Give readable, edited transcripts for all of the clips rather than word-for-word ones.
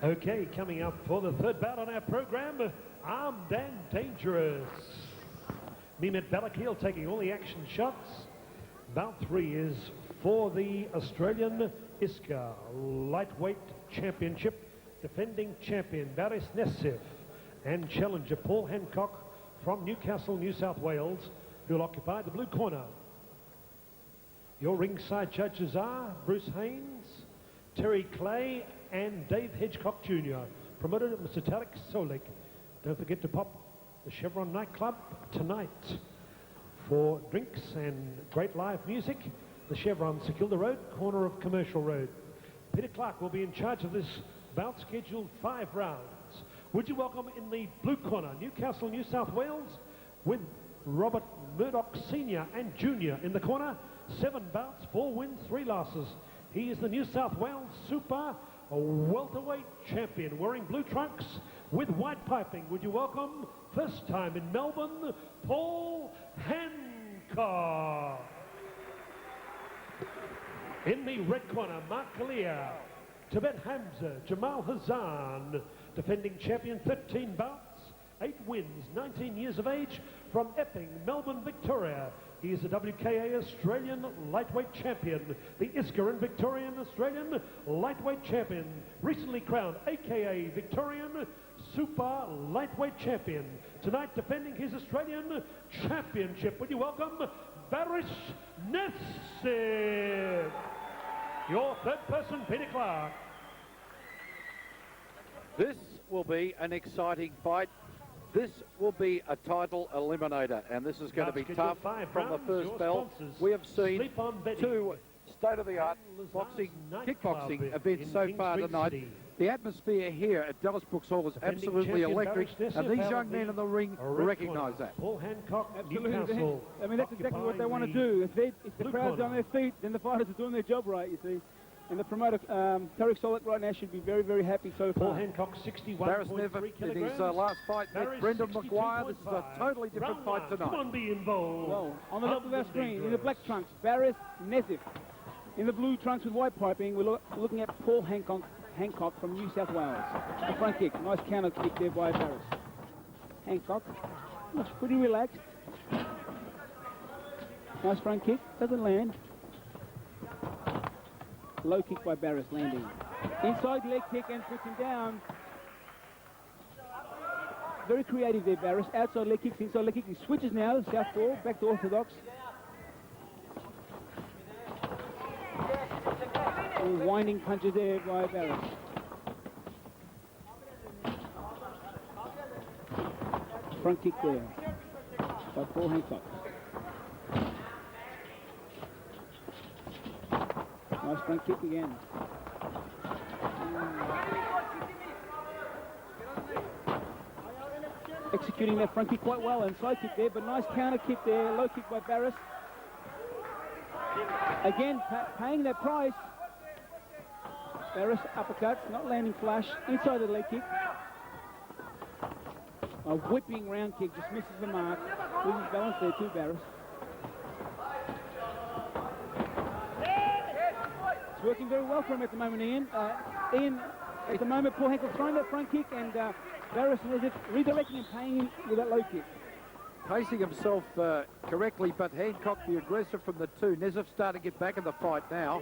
Okay, coming up for the third bout on our program, Armed and Dangerous. Mehmet Balakil taking all the action shots. Bout 3 is for the Australian ISCA Lightweight Championship. Defending champion Baris Nezif and challenger Paul Hancock from Newcastle, New South Wales, who will occupy the blue corner. Your ringside judges are Bruce Haynes, Terry Clay and Dave Hedgecock Jr. Promoter Mr. Tarek Solik. Don't forget to pop the Chevron nightclub tonight for drinks and great live music. The Chevron, Sekilda Road, corner of Commercial Road. Peter Clark will be in charge of this bout, scheduled 5 rounds. Would you welcome in the blue corner, Newcastle, New South Wales, with Robert Murdoch Sr. and Jr. in the corner. 7 bouts, 4 wins, 3 losses. He is the New South Wales Super Welterweight Champion, wearing blue trunks with white piping. Would you welcome, first time in Melbourne, Paul Hancock. In the red corner, Mark Kalia, Tibet Hamza, Jamal Hazan, defending champion, 13 bouts, 8 wins, 19 years of age, from Epping, Melbourne, Victoria. He is the WKA Australian Lightweight Champion, the ISCA and Victorian Australian Lightweight Champion, recently crowned AKA Victorian Super Lightweight Champion. Tonight defending his Australian Championship. Would you welcome Baris Nezif. Your third person, Peter Clark. This will be an exciting fight. This will be a title eliminator, and this is going to be tough from the first bell. We have seen 2 state-of-the-art kickboxing events so far tonight. The atmosphere here at Dallas Brooks Hall is absolutely electric, and these young men in the ring recognise that. Paul Hancock, absolutely. Newcastle, I mean, that's exactly what they want to do. If the crowd's on their feet, then the fighters are doing their job right, you see. And the promoter, Tarek Solik, right now should be very, very happy so far. Paul Hancock, 61.3 Baris Nezif in his last fight met Brendan McGuire. This is a totally different fight tonight. Come on, be involved. Well, on the left of our screen, in the black trunks, Baris Nezif. In the blue trunks with white piping, we're looking at Paul Hancock from New South Wales. A front kick, nice counter kick there by Baris. Hancock looks pretty relaxed. Nice front kick, doesn't land. Low kick by Baris, landing. Inside leg kick and puts him down. Very creative there, Baris. Outside leg kicks, inside leg kick. He switches now, southpaw, back to orthodox. Winding punches there by Baris. Front kick there by Paul Hancock. Nice front kick again. Executing that front kick quite well, and side kick there, but nice counter kick there, low kick by Baris. Again, paying that price. Baris uppercuts, not landing flush, inside the leg kick. A whipping round kick, just misses the mark. Loses balance there too, Baris. It's working very well for him at the moment, Ian. Ian, at the moment, Paul Hancock throwing that front kick, and Baris Nezif redirecting and paying him with that low kick. Pacing himself correctly, but Hancock the aggressor from the 2. Nezif starting to get back in the fight now.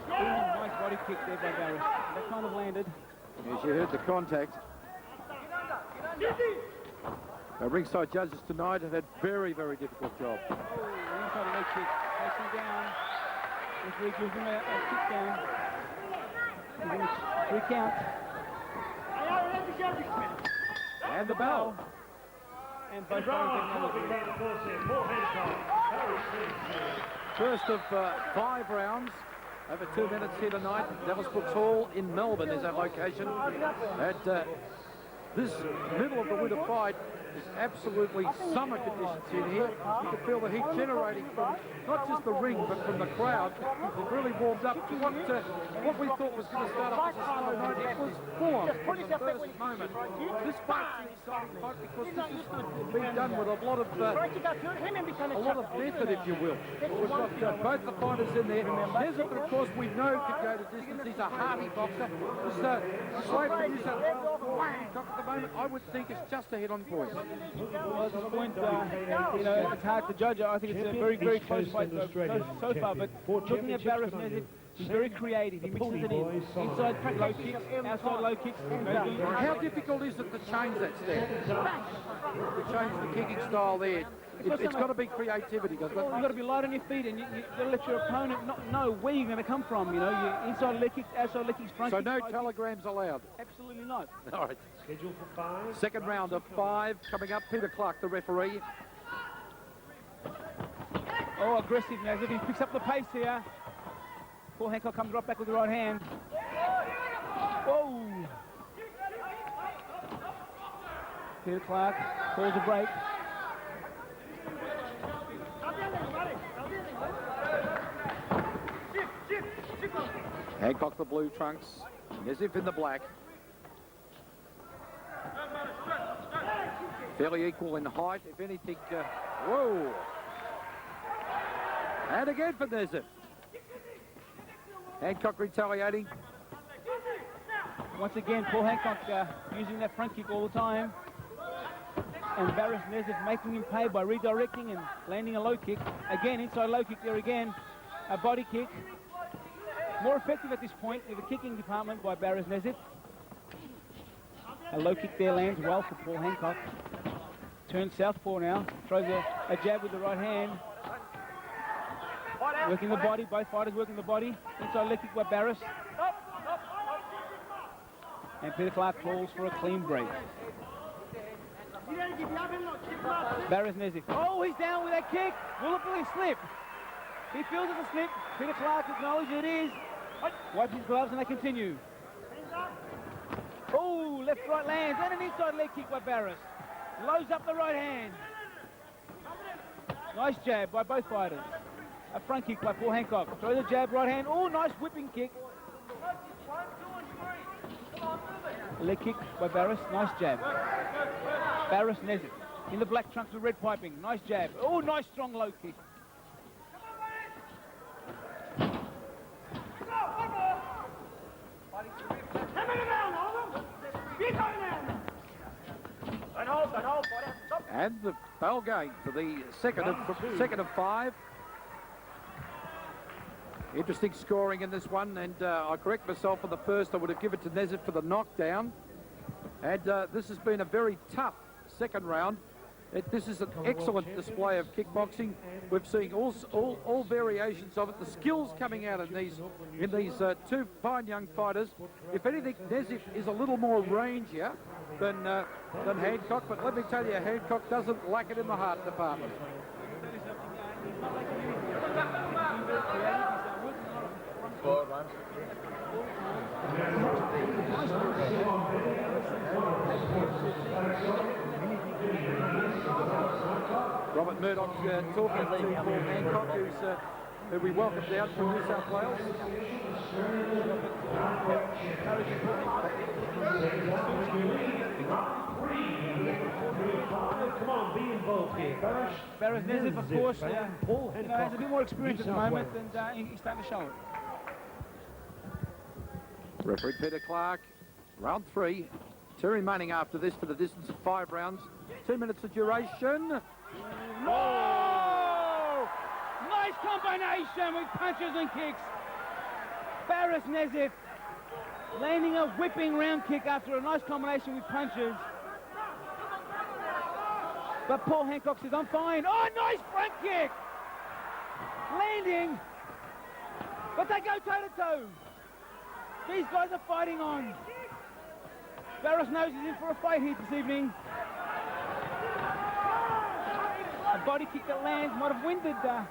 Nice body kick there by Baris. That kind of landed. As you heard the contact. The ringside judges tonight have had very, very difficult job. Oh, inside leg kick, facing down. Referee gives him a kick down. He's going to 3 count. And the bell. And both fighters First of 5 rounds. Over 2 minutes here tonight. Dallas Brooks Hall in Melbourne is our location. At This middle of the winter fight is absolutely summer conditions in here. You can feel the heat generating from not just the ring, but from the crowd. It really warmed up to what we thought was going to start off as a slow night. It was full on from the first moment. This fight's an exciting fight because this is being done with a lot of method, if you will. We've got both the fighters in there. Nezif, of course, we know can go to distance. He's a hardy boxer. This slave from New South Wales, Hancock at the moment, I would think is just ahead on points. Well, at this point, you know, it's hard to judge. I think it's a very, very close fight so far. But looking at Baris Nezif, he's very creative. He mixes it in. Inside low kicks, outside low kicks. How difficult is it to change that step? To change the kicking style there? It's got to be creativity, doesn't it? You've got to be light on your feet, and you've got to let your opponent not know where you're going to come from. You know, your inside leg kicks, outside leg kicks, front kicks. So no telegrams allowed? Absolutely not. All right. Scheduled for 5. Second round of 5 coming up. Peter Clark, the referee. Oh, aggressive Nezif. He picks up the pace here. Paul Hancock comes right back with the right hand. Whoa! Peter Clark calls a break. Hancock the blue trunks, Nezif in the black. Fairly equal in height, if anything. Whoa! And again for Nezif. Hancock retaliating. Once again, Paul Hancock using that front kick all the time. And Baris Nezif making him pay by redirecting and landing a low kick. Again, inside low kick there again. A body kick. More effective at this point in the kicking department by Baris Nezif. A low kick there lands well for Paul Hancock. Turns southpaw now. Throws a jab with the right hand. Working the body. Both fighters working the body. Inside leg kick by Baris. And Peter Clark calls for a clean break. Baris Nezif. Oh, he's down with that kick. Will it be a slip? He feels it's a slip. Peter Clark acknowledges it is. Wipes his gloves and they continue. Oh, left right lands and an inside leg kick by Baris. Loads up the right hand. Nice jab by both fighters. A front kick by Paul Hancock. Throw the jab, right hand. Oh, nice whipping kick. Leg kick by Baris. Nice jab. Baris Nezif in the black trunks with red piping. Nice jab. Oh, nice strong low kick. And the bell going for the second of 5. Interesting scoring in this one, and I correct myself for the first. I would have given it to Nezif for the knockdown. And this has been a very tough second round. This is an excellent display of kickboxing. We've seen all variations of it. The skills coming out in these two fine young fighters. If anything, Nezif is a little more rangier than Hancock, but let me tell you, Hancock doesn't lack it in the heart department. Robert Murdoch talking to Paul Hancock, who we welcome down from New South Wales. Come on, be involved here. Baris Nezif, of course, has a bit more experience at the moment, and he's starting to show it. Referee Peter Clark, round 3. 2 remaining after this for the distance of 5 rounds. 2 minutes of duration. Oh! Nice combination with punches and kicks. Baris Nezif landing a whipping round kick after a nice combination with punches. But Paul Hancock says, I'm fine. Oh, nice front kick! Landing. But they go toe-to-toe. These guys are fighting on. Baris knows he's in for a fight here this evening. A body kick that lands might have winded Paul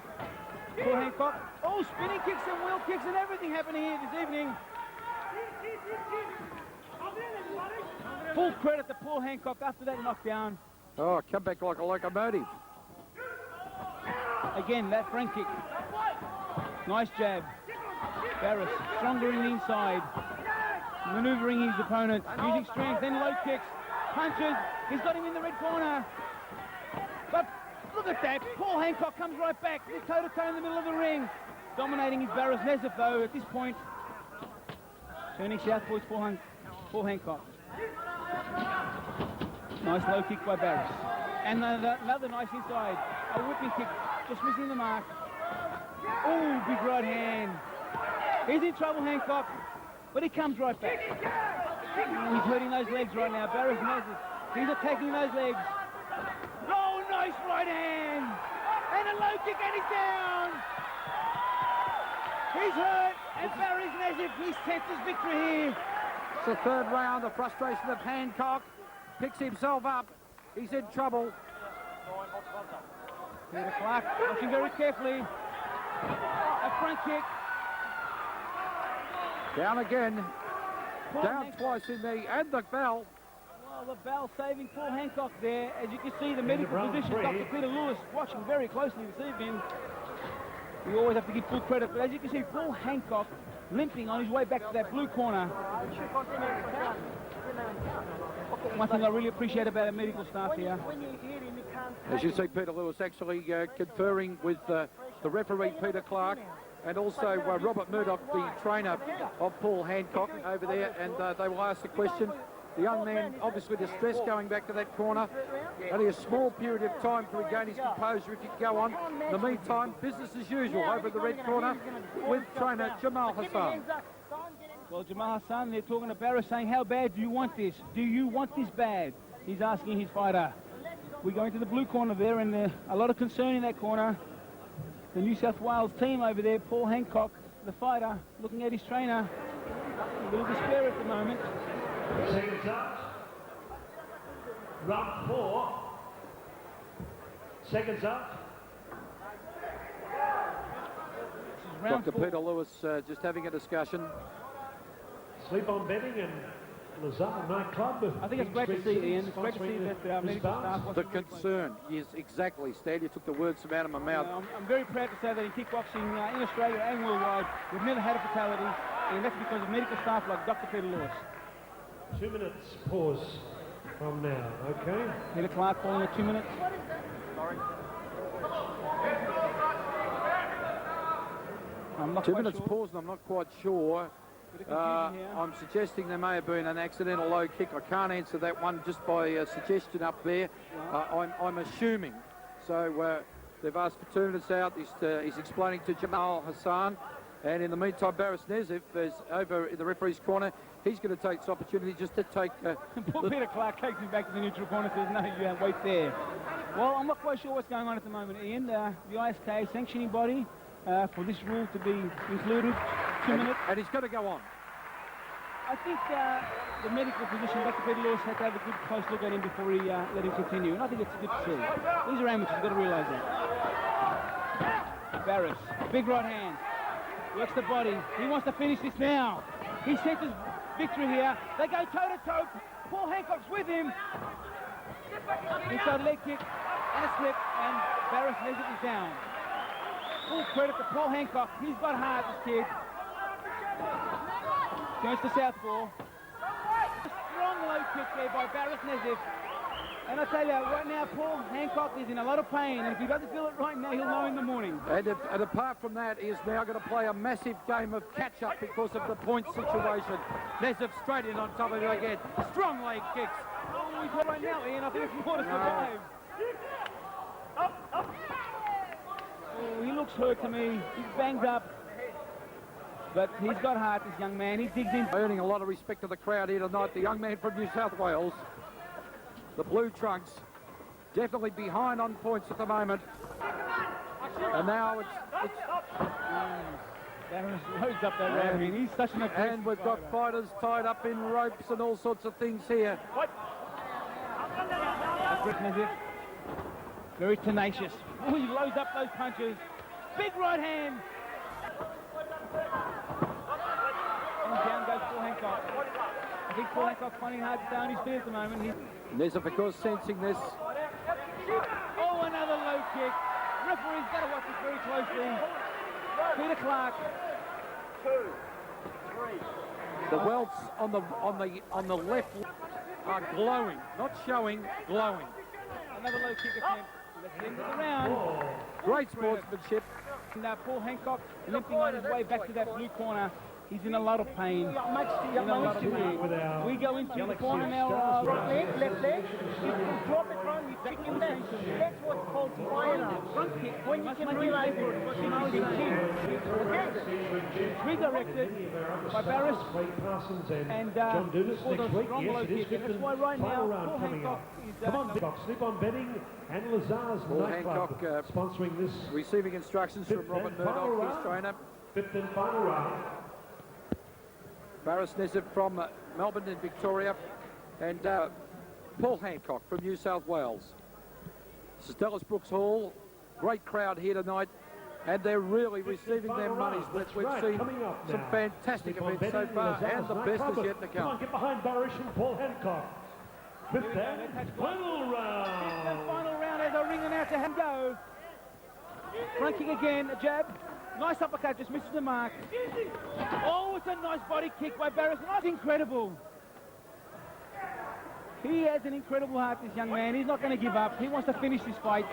Hancock. Oh, spinning kicks and wheel kicks and everything happening here this evening. Full credit to Paul Hancock after that knockdown. Oh, come back like a locomotive. Again, that front kick. Nice jab. Baris, stronger in the inside. Maneuvering his opponent, using strength, then low kicks, punches. He's got him in the red corner. But look at that. Paul Hancock comes right back. He's toe-to-toe in the middle of the ring. Dominating his Baris Nezif, though, at this point. Turning south towards Paul Hancock. Nice low kick by Baris. And another nice inside. A whipping kick, just missing the mark. Oh, big right hand. He's in trouble, Hancock, but he comes right back. He's hurting those legs right now. Baris Nezif, he's attacking those legs. Oh, nice right hand. And a low kick, and he's down. He's hurt, and Baris Nezif, he sets his victory here. It's the third round. The frustration of Hancock picks himself up. He's in trouble. Peter Clark watching very carefully. A front kick. Down again. Paul Down Hancock. twice in the... And the bell. Well, the bell saving Paul Hancock there. As you can see, the medical physician, Dr. Peter Lewis, watching very closely this evening. We always have to give full credit, but as you can see, Paul Hancock limping on his way back to that blue corner. One thing I really appreciate about our medical staff here. As you see, Peter Lewis actually conferring with the referee, Peter Clark, and also Robert Murdoch, the trainer of Paul Hancock over there, and they will ask the question. The young man, obviously distressed going back to that corner. Only a small period of time to regain his composure if you go on. In the meantime, business as usual over at the red corner with trainer Jamal Hassan. Well, Jamal Hassan, they're talking to Baris, saying, how bad do you want this? Do you want this bad? He's asking his fighter. We go into the blue corner there, and a lot of concern in that corner. The New South Wales team over there, Paul Hancock, the fighter, looking at his trainer. A little despair at the moment. Seconds up. Round 4. Seconds up. Round Dr. 4. Peter Lewis just having a discussion. Sleep on betting and Lazard nightclub. I think it's great to see, Ian. It's great to see that our medical staff... The concern, yes, exactly. Stan, you took the words out of my mouth. I'm very proud to say that in kickboxing in Australia and worldwide, we've never had a fatality, and that's because of medical staff like Dr. Peter Lewis. 2 minutes pause from now, okay? Peter Clark calling at 2 minutes. I'm not 2 quite minutes sure. pause, and I'm not quite sure. Bit of confusion here. I'm suggesting there may have been an accidental low kick. I can't answer that one just by suggestion up there. I'm assuming. So they've asked for 2 minutes out. He's explaining to Jamal Hassan. And in the meantime, Baris Nezif is over in the referee's corner. He's going to take this opportunity just to take... Poor Peter Clark takes him back to the neutral corner and says, no, you wait there. Well, I'm not quite sure what's going on at the moment, Ian. The ISK sanctioning body for this rule to be included. 2 minutes. And he's got to go on. I think the medical physician, Dr. Peter Lewis, had to have a good close look at him before he let him continue. And I think it's good to see. These are amateurs, you've got to realise that. Baris, big right hand. Works the body. He wants to finish this now. He senses victory here. They go toe-to-toe. Paul Hancock's with him. Inside leg kick and a slip, and Baris Nezif is down. Full credit to Paul Hancock. He's got heart, this kid. Goes to southpaw. Strong low kick there by Baris Nezif. And I tell you, right now, Paul Hancock is in a lot of pain. And if he doesn't feel it right now, he'll know in the morning. And apart from that, he is now going to play a massive game of catch-up because of the point situation. Nezif straight in on top of it again. Strong leg kicks. Oh, he's hurt right now, Ian. I think it's more to survive. Oh, he looks hurt to me. He's banged up. But he's got heart, this young man. He digs in. Earning a lot of respect to the crowd here tonight. The young man from New South Wales. The blue trunks. Definitely behind on points at the moment. And now it's Baris loads up that road. I mean, he's such an aggressive and we've got fighters tied up in ropes and all sorts of things here. Nezif, very tenacious. Oh, he loads up those punches. Big right hand. And down goes Paul Hancock. I think Paul Hancock's finding it hard to stay on his feet at the moment. Nezif, of course, sensing this. Oh, another low kick. Referee's got to watch it very closely. Peter Clark. 2, 3. The welts on the left are glowing, not showing, glowing. Another low kick attempt. Let's end of the round. Great sportsmanship. And Paul Hancock limping on his way back to that blue corner. He's in a lot of pain. In a lot of pain. We go into the corner now. Front leg, left leg. You drop it wrong, you kick him back. That's what's called fire. Front kick. When you can realize it's redirected by Baris and for the strong low kick. And that's why right now Paul Hancock is... Come on, Hancock, slip on betting and Lazar's nightclub sponsoring this. Receiving instructions from Robin Murdoch, his trainer. Fifth and final round. Baris Nezif from Melbourne in Victoria, and Paul Hancock from New South Wales. This is Dallas Brooks Hall. Great crowd here tonight, and they're really receiving their monies. We've seen some fantastic events so far, and the best is yet to come. Come on, get behind Baris and Paul Hancock. Fifth and final round. Fifth and final round as I ring it out to him go. Front kick again, a jab. Nice uppercut, just misses the mark. Oh, it's a nice body kick by Baris. That's incredible. He has an incredible heart, this young man. He's not going to give up. He wants to finish this fight.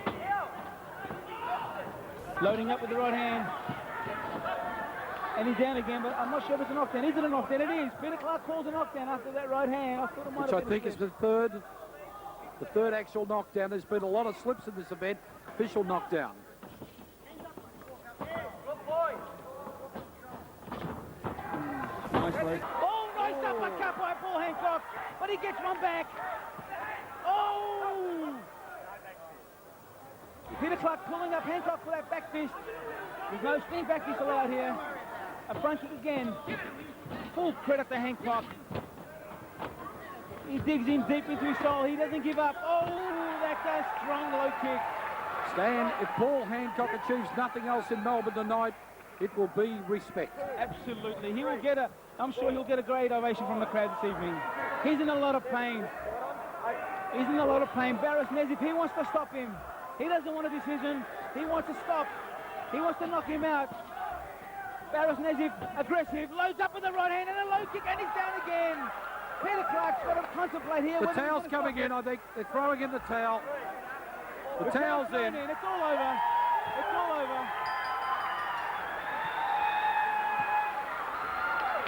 Loading up with the right hand. And he's down again, but I'm not sure if it's a knockdown. Is it a knockdown? It is. Peter Clark calls a knockdown after that right hand. I thought it might Which have I think is the third actual knockdown. There's been a lot of slips in this event. Official knockdown. Oh, nice uppercut by Paul Hancock, but he gets one back. Oh! Peter Clark pulling up Hancock for that back fist. There's no spin back fist allowed here. A front kick again. Full credit to Hancock. He digs in deep into his soul. He doesn't give up. Oh, that's a strong low kick. Stan, if Paul Hancock achieves nothing else in Melbourne tonight, it will be respect. Absolutely. He will get I'm sure he'll get a great ovation from the crowd this evening. He's in a lot of pain. He's in a lot of pain. Baris Nezif, he wants to stop him. He doesn't want a decision. He wants to stop. He wants to knock him out. Baris Nezif, aggressive, loads up with the right hand and a low kick, and he's down again. Peter Clark's got to contemplate here. The towel's coming in, I think. They're throwing in the towel. The towel's in. It's all over. It's all over.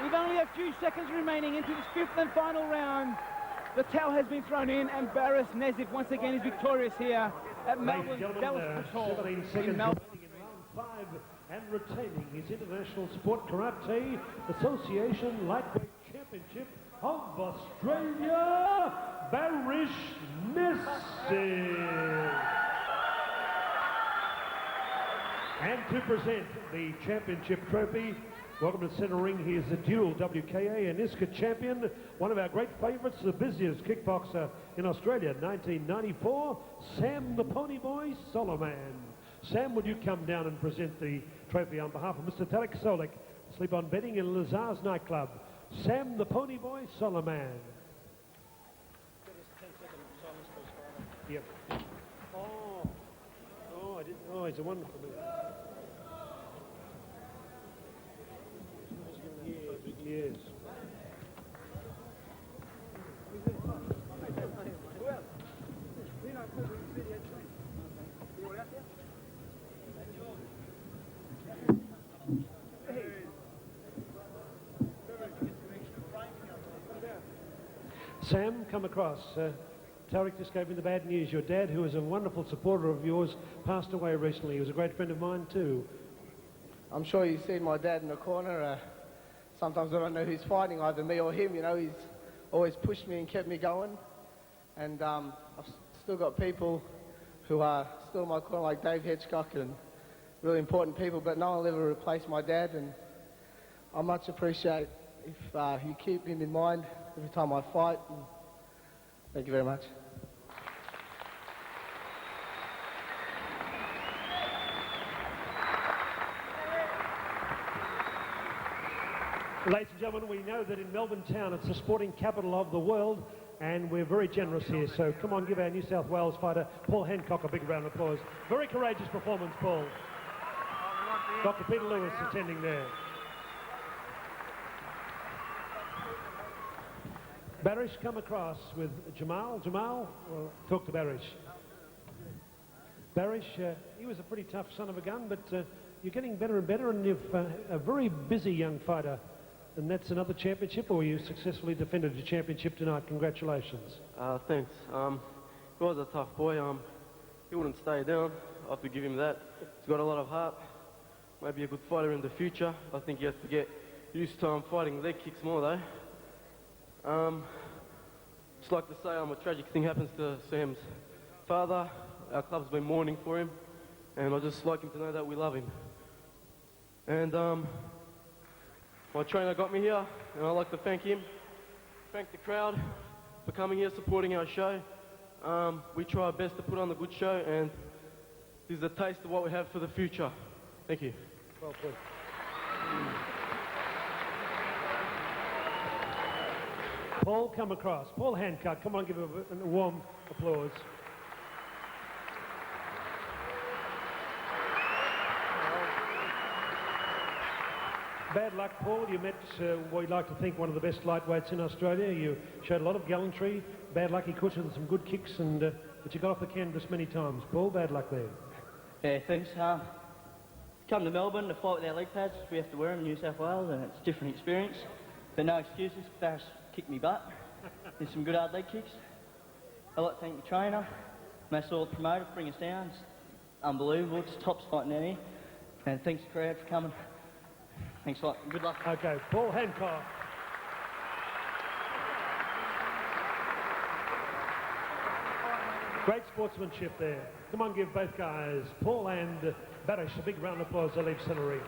With only a few seconds remaining into this fifth and final round, the towel has been thrown in, and Baris Nezif once again is victorious here at Melbourne Dallas Hall in Melbourne. In round 5 and retaining his International Sport Karate Association Lightweight Championship of Australia, Baris Nezif. And to present the championship trophy, welcome to center ring. He is a dual WKA and ISCA champion, one of our great favourites, the busiest kickboxer in Australia, 1994, Sam the Pony Boy Solomon. Sam, would you come down and present the trophy on behalf of Mr. Tarek Solik, Sleep On Betting in Lazar's nightclub. Sam the Pony Boy Solomon. Yep. Oh, I didn't. Oh, he's a wonderful man. Yes. Sam, come across. Tarek just gave me the bad news. Your dad, who was a wonderful supporter of yours, passed away recently. He was a great friend of mine too. I'm sure you've seen my dad in the corner. Sometimes I don't know who's fighting, either me or him. You know, he's always pushed me and kept me going. And I've still got people who are still in my corner, like Dave Hitchcock, and really important people, but no one will ever replace my dad. And I much appreciate if you keep him in mind every time I fight. And thank you very much. Ladies and gentlemen, we know that in Melbourne town it's the sporting capital of the world, and we're very generous here. So come on, give our New South Wales fighter Paul Hancock a big round of applause. Very courageous performance, Paul. Dr. Peter Lewis attending there. Baris come across with Jamal. Jamal, well, talk to Baris. Baris, he was a pretty tough son of a gun, but you're getting better and better, and you've a very busy young fighter. And that's another championship, or you successfully defended your championship tonight. Congratulations. Thanks. He was a tough boy. He wouldn't stay down. I have to give him that. He's got a lot of heart. Maybe a good fighter in the future. I think he has to get used to fighting leg kicks more, though. Just like to say, a tragic thing happens to Sam's father. Our club's been mourning for him, and I'd just like him to know that we love him. And my trainer got me here, and I'd like to thank him, thank the crowd for coming here, supporting our show. We try our best to put on a good show, and this is a taste of what we have for the future. Thank you. Well put. Paul, come across. Paul Hancock, come on, give him a warm applause. Bad luck, Paul. You met what you'd like to think one of the best lightweights in Australia. You showed a lot of gallantry. Bad luck, he caught you with some good kicks, but you got off the canvas many times. Paul, bad luck there. Yeah, thanks. Come to Melbourne to fight with our leg pads. We have to wear them in New South Wales, and it's a different experience. But no excuses. Baris kicked me butt. There's some good hard leg kicks. I'd like to thank the trainer, Massor, the promoter, for bringing us down. It's unbelievable. It's top fighting out here. And thanks to the crowd for coming. Thanks a lot. Good luck. Okay, Paul Hancock. Great sportsmanship there. Come on, give both guys, Paul and Baris, a big round of applause. They'll leave centre ring.